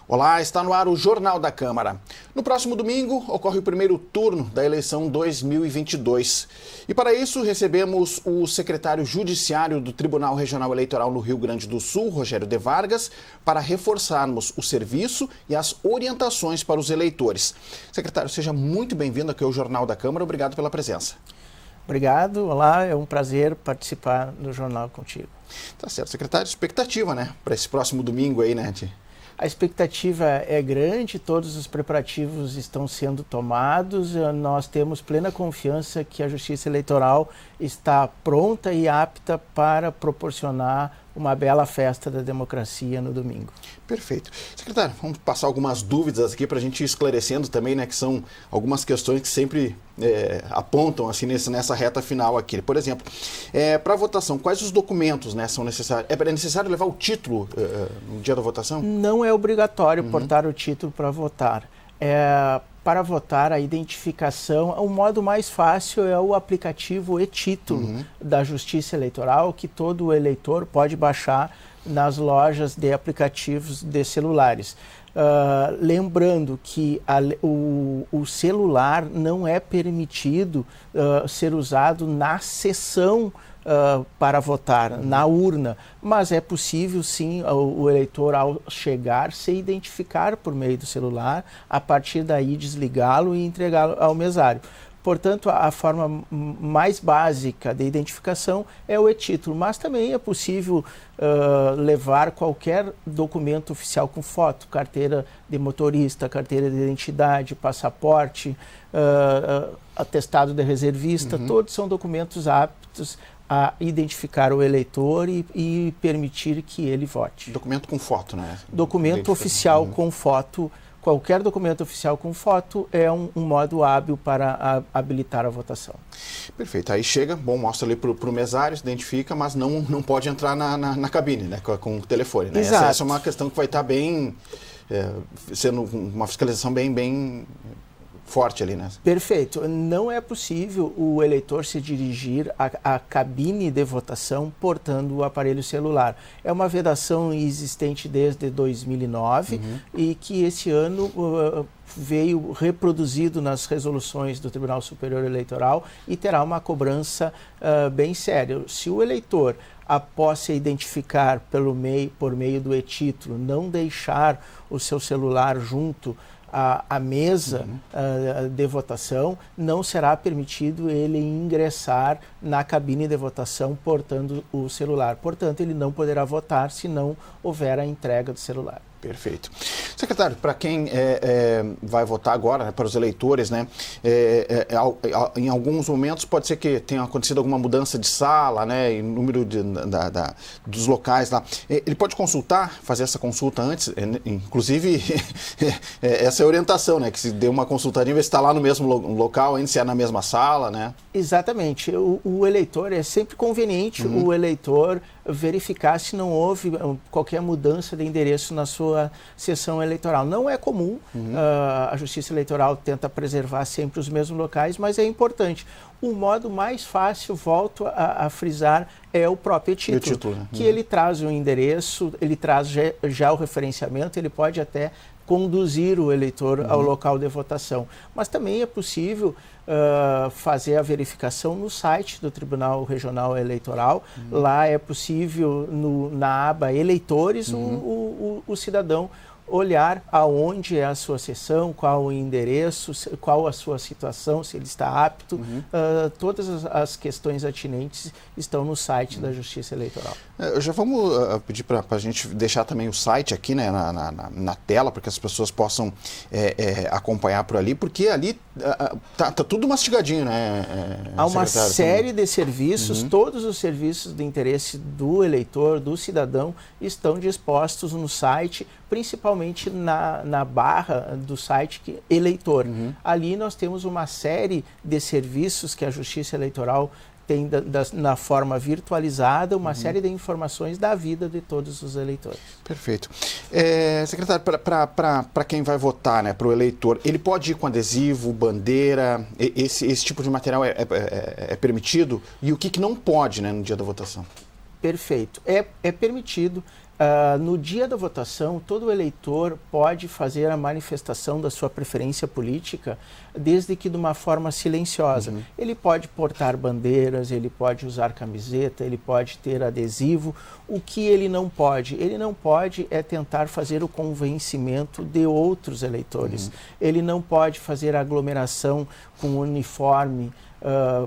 Olá, está no ar o Jornal da Câmara. No próximo domingo ocorre o primeiro turno da eleição 2022. E para isso recebemos o secretário judiciário do Tribunal Regional Eleitoral no Rio Grande do Sul, Rogério de Vargas, para reforçarmos o serviço e as orientações para os eleitores. Secretário, seja muito bem-vindo aqui ao Jornal da Câmara. Obrigado pela presença. Obrigado, olá, é um prazer participar do jornal contigo. Tá certo, secretário, expectativa, né, para esse próximo domingo aí, né, A expectativa é grande, todos os preparativos estão sendo tomados, nós temos plena confiança que a Justiça Eleitoral está pronta e apta para proporcionar uma bela festa da democracia no domingo. Perfeito. Secretário, vamos passar algumas dúvidas aqui para a gente ir esclarecendo também, né, que são algumas questões que sempre apontam assim nessa reta final aqui. Por exemplo, para a votação, quais os documentos, né, são necessários? É necessário levar o título no dia da votação? Não é obrigatório portar o título para votar. Para votar, a identificação, o modo mais fácil é o aplicativo e-título da Justiça Eleitoral, que todo eleitor pode baixar nas lojas de aplicativos de celulares. Lembrando que o celular não é permitido ser usado na sessão para votar, na urna, mas é possível sim o eleitor, ao chegar, se identificar por meio do celular, a partir daí desligá-lo e entregá-lo ao mesário. Portanto, a forma mais básica de identificação é o e-título, mas também é possível levar qualquer documento oficial com foto, carteira de motorista, carteira de identidade, passaporte, atestado de reservista, todos são documentos aptos a identificar o eleitor e permitir que ele vote. Documento com foto, né? Documento oficial com foto. Qualquer documento oficial com foto é um modo hábil para habilitar a votação. Perfeito. Aí chega, mostra ali para o mesário, se identifica, mas não pode entrar na cabine, né, com o telefone. Né? Essa é uma questão que vai estar bem, sendo uma fiscalização bem forte ali, né? Perfeito. Não é possível o eleitor se dirigir à cabine de votação portando o aparelho celular. É uma vedação existente desde 2009 e que esse ano veio reproduzido nas resoluções do Tribunal Superior Eleitoral e terá uma cobrança bem séria. Se o eleitor, após se identificar por meio do e-título, não deixar o seu celular junto à mesa de votação, não será permitido ele ingressar na cabine de votação portando o celular. Portanto, ele não poderá votar se não houver a entrega do celular. Perfeito. Secretário, para quem vai votar agora, né, para os eleitores, né, em alguns momentos pode ser que tenha acontecido alguma mudança de sala, né, em número dos locais lá. Ele pode consultar, fazer essa consulta antes, inclusive essa é a orientação, né, que se dê uma consultadinha, ver se está lá no mesmo local, ainda se é na mesma sala, né? Exatamente. O eleitor, é sempre conveniente o eleitor verificar se não houve qualquer mudança de endereço na sua sessão eleitoral. Não é comum, a Justiça Eleitoral tenta preservar sempre os mesmos locais, mas é importante. O modo mais fácil, volto a frisar, é o próprio e-título, que ele traz o endereço, ele traz já o referenciamento, ele pode até conduzir o eleitor ao local de votação. Mas também é possível fazer a verificação no site do Tribunal Regional Eleitoral. Lá é possível, na aba Eleitores, o cidadão olhar aonde é a sua sessão, qual o endereço, qual a sua situação, se ele está apto. Todas as questões atinentes estão no site da Justiça Eleitoral. Já vamos pedir para a gente deixar também o site aqui, né, na tela, para que as pessoas possam acompanhar por ali, porque ali tá tudo mastigadinho, né? Há uma série de serviços, todos os serviços de interesse do eleitor, do cidadão, estão dispostos no site, principalmente na barra do site eleitor. Ali nós temos uma série de serviços que a Justiça Eleitoral tem na forma virtualizada, uma série de informações da vida de todos os eleitores. Perfeito. Secretário, para quem vai votar, né, para o eleitor, ele pode ir com adesivo, bandeira, esse tipo de material é permitido? E o que não pode, né, no dia da votação? Perfeito. É permitido No dia da votação, todo eleitor pode fazer a manifestação da sua preferência política, desde que de uma forma silenciosa. Ele pode portar bandeiras, ele pode usar camiseta, ele pode ter adesivo. O que ele não pode? Ele não pode tentar fazer o convencimento de outros eleitores. Ele não pode fazer aglomeração com uniforme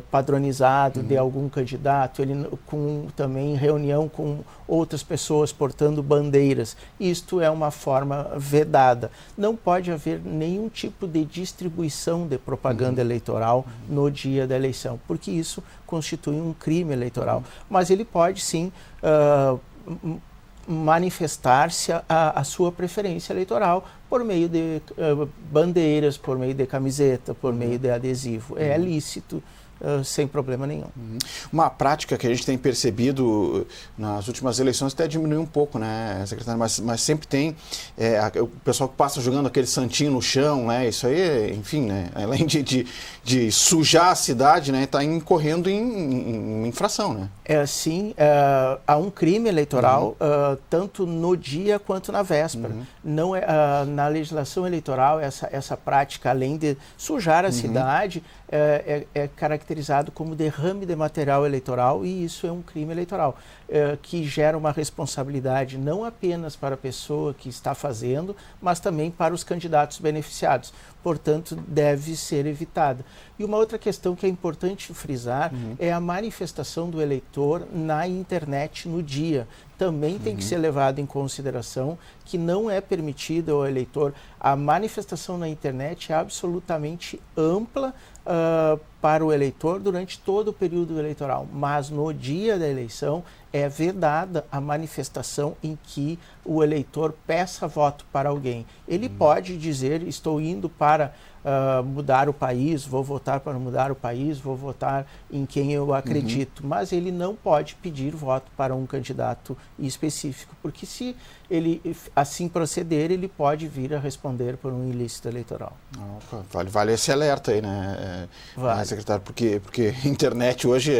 padronizado de algum candidato, com também reunião com outras pessoas portando bandeiras. Isto é uma forma vedada. Não pode haver nenhum tipo de distribuição de propaganda eleitoral no dia da eleição, porque isso constitui um crime eleitoral. Mas ele pode sim manifestar-se a sua preferência eleitoral por meio de bandeiras, por meio de camiseta, por meio de adesivo. É lícito, sem problema nenhum. Uma prática que a gente tem percebido nas últimas eleições até diminuiu um pouco, né, secretário? Mas sempre tem o pessoal que passa jogando aquele santinho no chão, né? Isso aí, enfim, né, além de sujar a cidade, né, está incorrendo em infração, né? Sim, há um crime eleitoral tanto no dia quanto na véspera. Não na legislação eleitoral, essa prática, além de sujar a cidade, é caracterizado como derrame de material eleitoral, e isso é um crime eleitoral, que gera uma responsabilidade não apenas para a pessoa que está fazendo, mas também para os candidatos beneficiados. Portanto, deve ser evitada. E uma outra questão que é importante frisar é a manifestação do eleitor na internet no dia. Também tem que ser levado em consideração que não é permitido ao eleitor. A manifestação na internet é absolutamente ampla para o eleitor durante todo o período eleitoral, mas no dia da eleição é vedada a manifestação em que o eleitor peça voto para alguém. Ele pode dizer: estou indo para mudar o país, vou votar para mudar o país, vou votar em quem eu acredito, mas ele não pode pedir voto para um candidato específico, porque se ele assim proceder, ele pode vir a responder por um ilícito eleitoral. Vale esse alerta aí, né, vale. Secretário? Porque a internet hoje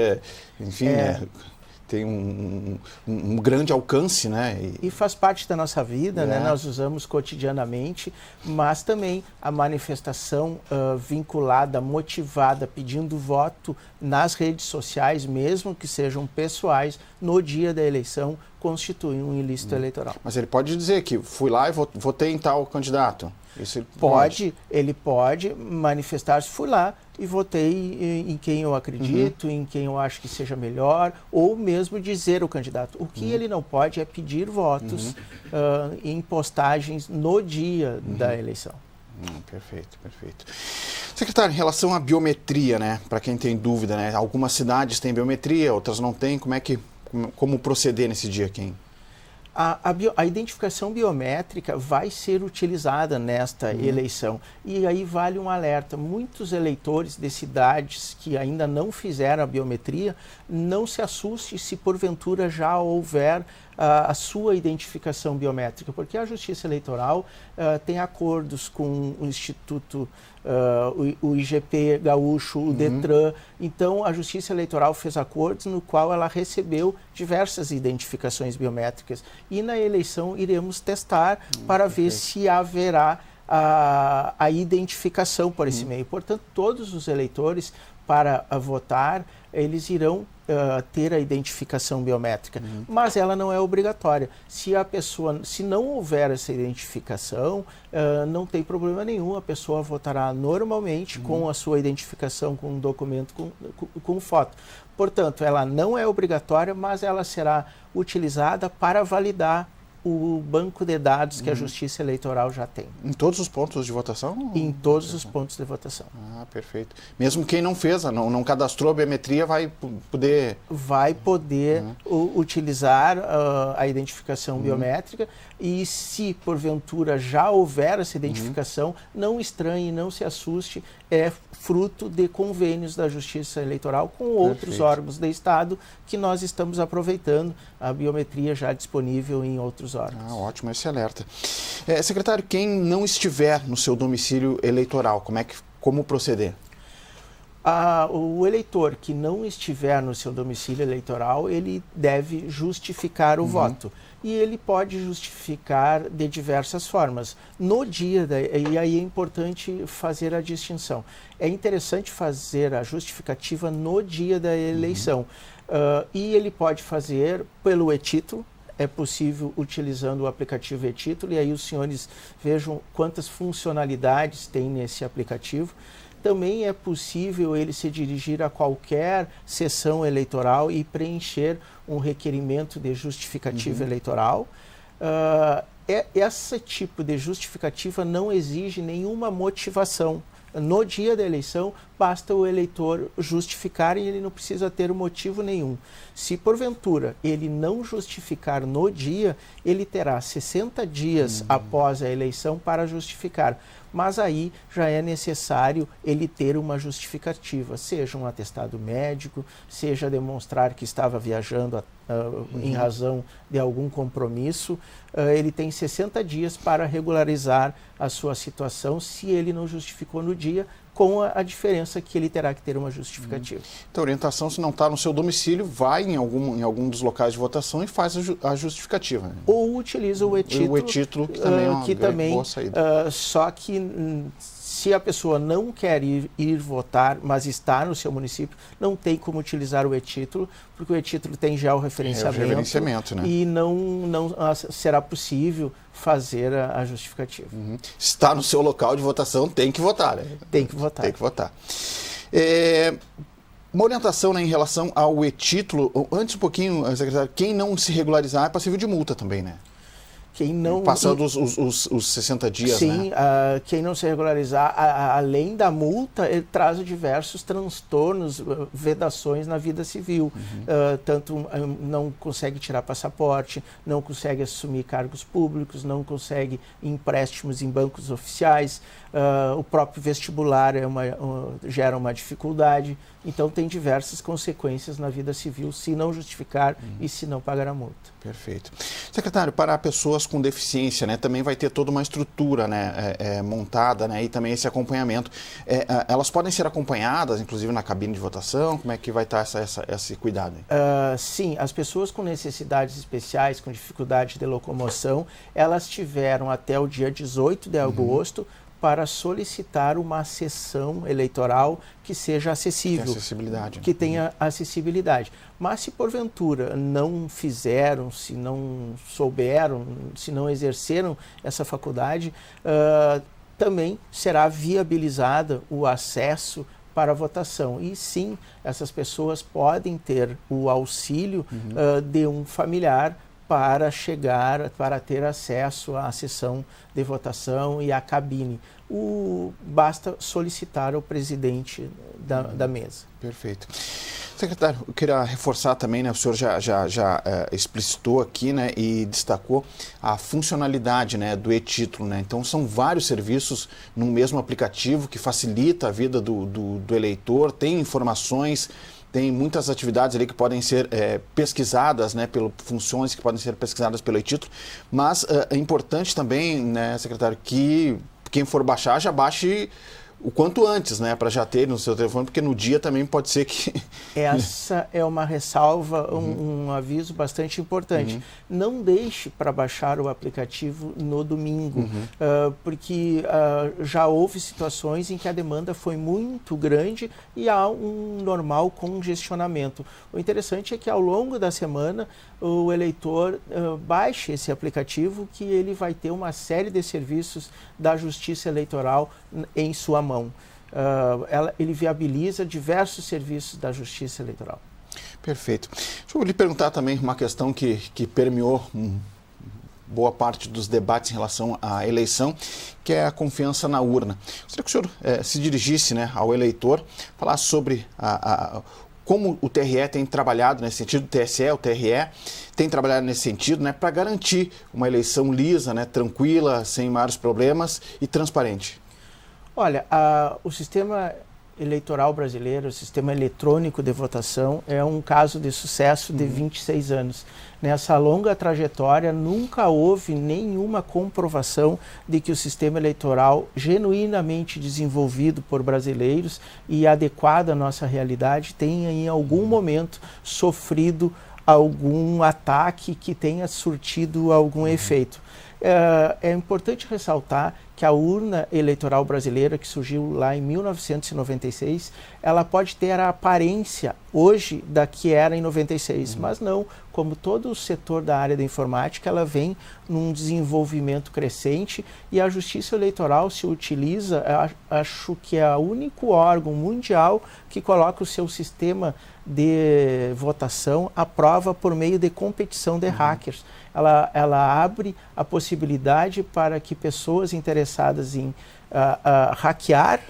tem um grande alcance, né? E faz parte da nossa vida, né? Nós usamos cotidianamente, mas também a manifestação vinculada, motivada, pedindo voto nas redes sociais, mesmo que sejam pessoais, no dia da eleição, constitui um ilícito eleitoral. Mas ele pode dizer que fui lá e votei em tal candidato? Isso ele pode manifestar-se: fui lá e votei em quem eu acredito, em quem eu acho que seja melhor, ou mesmo dizer o candidato. O que ele não pode é pedir votos em postagens no dia da eleição. Perfeito. Secretário, em relação à biometria, né, para quem tem dúvida, né, algumas cidades têm biometria, outras não têm, como proceder nesse dia, A identificação biométrica vai ser utilizada nesta eleição. E aí vale um alerta: muitos eleitores de cidades que ainda não fizeram a biometria, não se assuste se porventura já houver a sua identificação biométrica, porque a Justiça Eleitoral tem acordos com o Instituto, o IGP Gaúcho, o Detran. Então, a Justiça Eleitoral fez acordos no qual ela recebeu diversas identificações biométricas. E na eleição iremos testar para ver se haverá a identificação por esse meio. Portanto, todos os eleitores, para votar, eles irão ter a identificação biométrica, mas ela não é obrigatória. Se não houver essa identificação, não tem problema nenhum, a pessoa votará normalmente com a sua identificação, com um documento, com foto. Portanto, ela não é obrigatória, mas ela será utilizada para validar o banco de dados que a Justiça Eleitoral já tem. Em todos os pontos de votação? Em todos os pontos de votação. Perfeito. Mesmo quem não fez, não cadastrou a biometria, vai poder... Vai poder utilizar a identificação biométrica, e se porventura já houver essa identificação, não estranhe, não se assuste, é fruto de convênios da Justiça Eleitoral com outros órgãos do Estado, que nós estamos aproveitando a biometria já disponível em outros órgãos. Ótimo esse alerta. Secretário, quem não estiver no seu domicílio eleitoral, como proceder? O eleitor que não estiver no seu domicílio eleitoral, ele deve justificar o voto. E ele pode justificar de diversas formas. No dia, e aí é importante fazer a distinção. É interessante fazer a justificativa no dia da eleição. E ele pode fazer pelo e-título. É possível utilizando o aplicativo e-título. E aí os senhores vejam quantas funcionalidades tem nesse aplicativo. Também é possível ele se dirigir a qualquer sessão eleitoral e preencher um requerimento de justificativa eleitoral. Esse tipo de justificativa não exige nenhuma motivação. No dia da eleição, basta o eleitor justificar e ele não precisa ter motivo nenhum. Se, porventura, ele não justificar no dia, ele terá 60 dias após a eleição para justificar. Mas aí já é necessário ele ter uma justificativa, seja um atestado médico, seja demonstrar que estava viajando em razão de algum compromisso. Ele tem 60 dias para regularizar a sua situação se ele não justificou no dia, com a diferença que ele terá que ter uma justificativa. Então, a orientação, se não está no seu domicílio, vai em algum dos locais de votação e faz a justificativa. Né? Ou utiliza o e-título. O e-título, que também é uma boa saída. Só que se a pessoa não quer ir votar, mas está no seu município, não tem como utilizar o e-título, porque o e-título tem georreferenciamento, né? E não será possível fazer a justificativa. Está no seu local de votação, tem que votar. Né? Tem que votar. Tem que votar. Uma orientação, né, em relação ao e-título, antes um pouquinho, secretário, quem não se regularizar é passível de multa também, né? Quem não, passando os 60 dias, sim, né? Quem não se regularizar, além da multa, ele traz diversos transtornos, vedações na vida civil. Tanto não consegue tirar passaporte, não consegue assumir cargos públicos, não consegue empréstimos em bancos oficiais, o próprio vestibular gera uma dificuldade. Então tem diversas consequências na vida civil se não justificar e se não pagar a multa. Perfeito. Secretário, para pessoas com deficiência, né, também vai ter toda uma estrutura, né, montada, né, e também esse acompanhamento. Elas podem ser acompanhadas, inclusive na cabine de votação? Como é que vai estar esse cuidado? Sim, as pessoas com necessidades especiais, com dificuldade de locomoção, elas tiveram até o dia 18 de agosto para solicitar uma sessão eleitoral que seja acessível, que tenha acessibilidade. Mas se porventura não fizeram, se não souberam, se não exerceram essa faculdade, também será viabilizada o acesso para a votação. E sim, essas pessoas podem ter o auxílio de um familiar para ter acesso à sessão de votação e à cabine. Basta solicitar ao presidente da mesa. Perfeito. Secretário, eu queria reforçar também, né, o senhor já explicitou aqui, né, e destacou a funcionalidade, né, do e-título, né? Então são vários serviços no mesmo aplicativo que facilita a vida do eleitor, tem informações, tem muitas atividades ali que podem ser pesquisadas, né, funções que podem ser pesquisadas pelo e-título, mas é importante também, né, secretário, que quem for baixar, já baixe o quanto antes, né, para já ter no seu telefone, porque no dia também pode ser que... Essa é uma ressalva, um aviso bastante importante. Não deixe para baixar o aplicativo no domingo, porque já houve situações em que a demanda foi muito grande e há um normal congestionamento. O interessante é que ao longo da semana o eleitor baixe esse aplicativo, que ele vai ter uma série de serviços da Justiça Eleitoral em sua mão. Ele viabiliza diversos serviços da Justiça Eleitoral. Perfeito. Deixa eu lhe perguntar também uma questão que permeou boa parte dos debates em relação à eleição, que é a confiança na urna. Gostaria que o senhor se dirigisse, né, ao eleitor, falar sobre como o TRE tem trabalhado nesse sentido, o TSE, o TRE, tem trabalhado nesse sentido, né, para garantir uma eleição lisa, né, tranquila, sem maiores problemas e transparente. Olha, o sistema eleitoral brasileiro, o sistema eletrônico de votação, é um caso de sucesso de 26 anos. Nessa longa trajetória, nunca houve nenhuma comprovação de que o sistema eleitoral, genuinamente desenvolvido por brasileiros e adequado à nossa realidade, tenha em algum momento sofrido algum ataque que tenha surtido algum efeito. É importante ressaltar que a urna eleitoral brasileira, que surgiu lá em 1996, ela pode ter a aparência hoje da que era em 96, mas não, como todo o setor da área da informática, ela vem num desenvolvimento crescente e a Justiça Eleitoral se utiliza, acho que é o único órgão mundial que coloca o seu sistema de votação à prova por meio de competição de hackers. Ela abre a possibilidade para que pessoas interessadas em hackear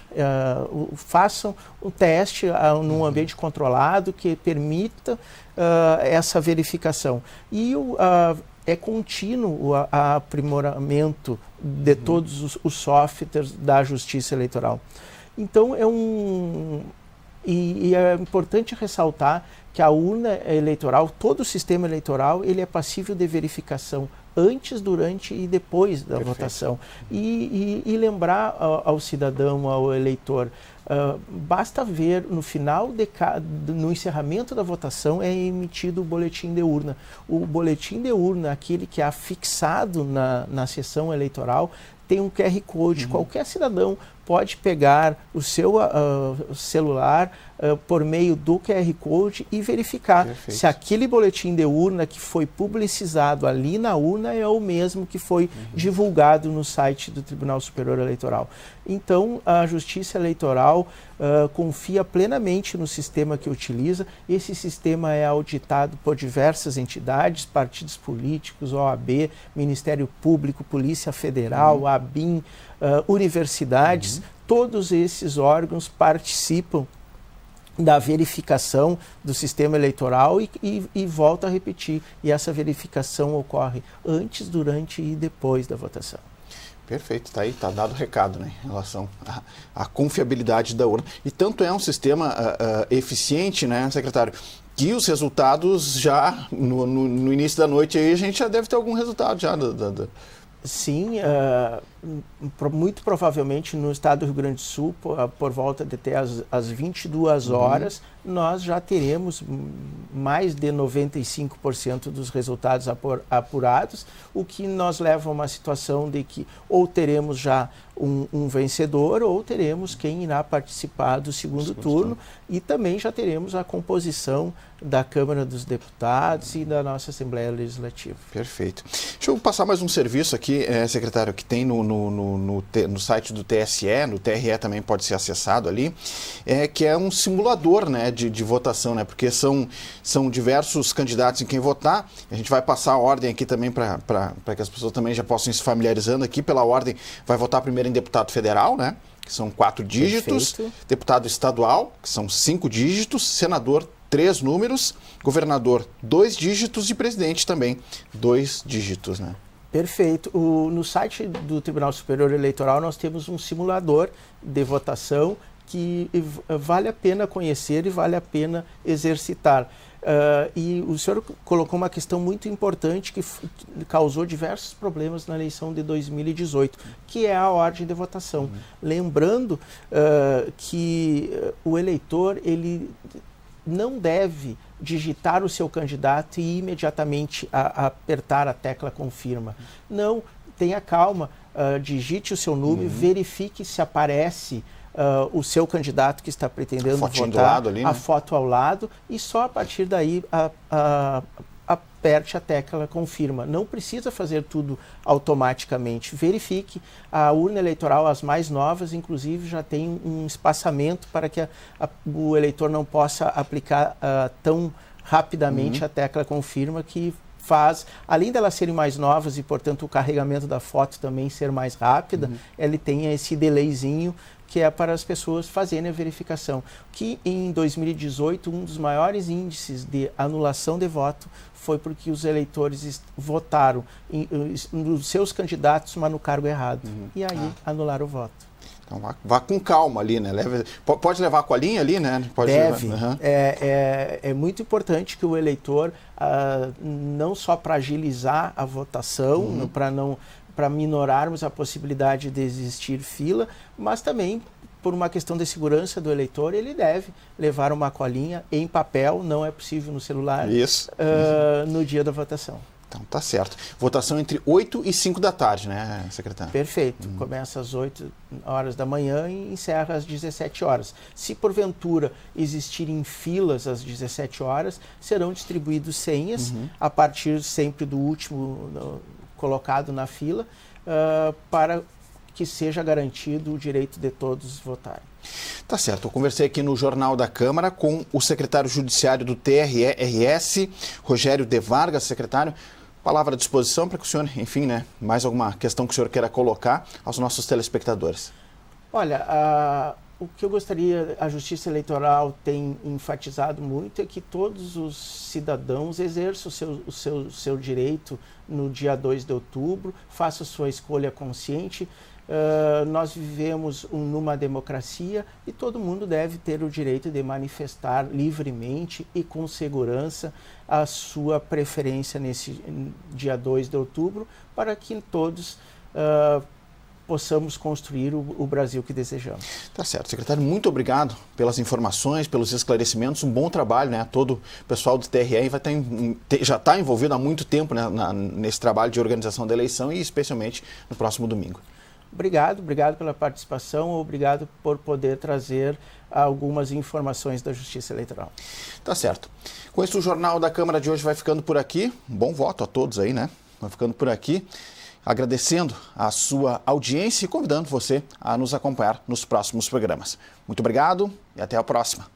façam um teste num ambiente controlado que permita essa verificação. E é contínuo o aprimoramento de todos os softwares da Justiça Eleitoral. Então, E é importante ressaltar que a urna eleitoral, todo o sistema eleitoral, ele é passível de verificação antes, durante e depois da votação. E lembrar ao cidadão, ao eleitor, basta ver no final, no encerramento da votação, é emitido o boletim de urna. O boletim de urna, aquele que é afixado na sessão eleitoral, tem um QR Code. Qualquer cidadão pode pegar o seu celular por meio do QR Code e verificar se aquele boletim de urna que foi publicizado ali na urna é o mesmo que foi divulgado no site do Tribunal Superior Eleitoral. Então, a Justiça Eleitoral confia plenamente no sistema que utiliza. Esse sistema é auditado por diversas entidades, partidos políticos, OAB, Ministério Público, Polícia Federal, ABIN, universidades. Todos esses órgãos participam da verificação do sistema eleitoral e volto a repetir, e essa verificação ocorre antes, durante e depois da votação. Perfeito, está aí, está dado o recado, né, em relação à confiabilidade da urna. E tanto é um sistema eficiente, né, secretário, que os resultados já, no início da noite, aí, a gente já deve ter algum resultado já Sim, muito provavelmente no estado do Rio Grande do Sul, por volta de até às 22 horas, nós já teremos mais de 95% dos resultados apurados, o que nos leva a uma situação de que ou teremos já um vencedor ou teremos quem irá participar do segundo turno e também já teremos a composição da Câmara dos Deputados e da nossa Assembleia Legislativa. Perfeito. Deixa eu passar mais um serviço aqui, secretário, que tem no site do TSE, no TRE também pode ser acessado ali, que é um simulador, né, de votação, né, porque são diversos candidatos em quem votar. A gente vai passar a ordem aqui também para que as pessoas também já possam ir se familiarizando aqui. Pela ordem, vai votar primeiro em deputado federal, né, que são 4 dígitos, deputado estadual, que são 5 dígitos, senador, 3 números, governador, 2 dígitos e presidente também, 2 dígitos, né? Perfeito. No site do Tribunal Superior Eleitoral nós temos um simulador de votação que vale a pena conhecer e vale a pena exercitar. E o senhor colocou uma questão muito importante que causou diversos problemas na eleição de 2018, que é a ordem de votação. Lembrando que o eleitor, ele não deve digitar o seu candidato e imediatamente apertar a tecla confirma. Não, tenha calma, digite o seu número, verifique se aparece o seu candidato que está pretendendo votar, ali, né? A foto ao lado, e só a partir daí aperte a tecla confirma. Não precisa fazer tudo automaticamente. Verifique. A urna eleitoral, as mais novas, inclusive, já tem um espaçamento para que o eleitor não possa aplicar tão rapidamente a tecla confirma, que faz, além delas serem mais novas e, portanto, o carregamento da foto também ser mais rápida, ele tem esse delayzinho que é para as pessoas fazerem a verificação. Que em 2018, um dos maiores índices de anulação de voto foi porque os eleitores votaram nos seus candidatos, mas no cargo errado. E aí anularam o voto. Então vá com calma ali, né? Pode levar a colinha ali, né? Deve. É muito importante que o eleitor, não só para agilizar a votação, para minorarmos a possibilidade de existir fila, mas também por uma questão de segurança do eleitor, ele deve levar uma colinha em papel, não é possível no celular, no dia da votação. Então, tá certo. Votação entre 8 e 5 da tarde, né, secretário? Perfeito. Começa às 8 horas da manhã e encerra às 17 horas. Se, porventura, existirem filas às 17 horas, serão distribuídos senhas, a partir sempre do último colocado na fila, para que seja garantido o direito de todos votarem. Tá certo. Eu conversei aqui no Jornal da Câmara com o secretário judiciário do TRE-RS, Rogério de Vargas. Secretário, palavra à disposição para que o senhor, enfim, né, mais alguma questão que o senhor queira colocar aos nossos telespectadores. Olha, o que eu gostaria, a Justiça Eleitoral tem enfatizado muito é que todos os cidadãos exerçam o seu direito no dia 2 de outubro, façam sua escolha consciente. Nós vivemos numa democracia e todo mundo deve ter o direito de manifestar livremente e com segurança a sua preferência nesse dia 2 de outubro, para que todos possamos construir o Brasil que desejamos. Tá certo. Secretário, muito obrigado pelas informações, pelos esclarecimentos, um bom trabalho, né? Todo o pessoal do TRE já está envolvido há muito tempo, né, nesse trabalho de organização da eleição e especialmente no próximo domingo. Obrigado pela participação, obrigado por poder trazer algumas informações da Justiça Eleitoral. Tá certo. Com isso, o Jornal da Câmara de hoje vai ficando por aqui. Um bom voto a todos aí, né? Vai ficando por aqui, agradecendo a sua audiência e convidando você a nos acompanhar nos próximos programas. Muito obrigado e até a próxima.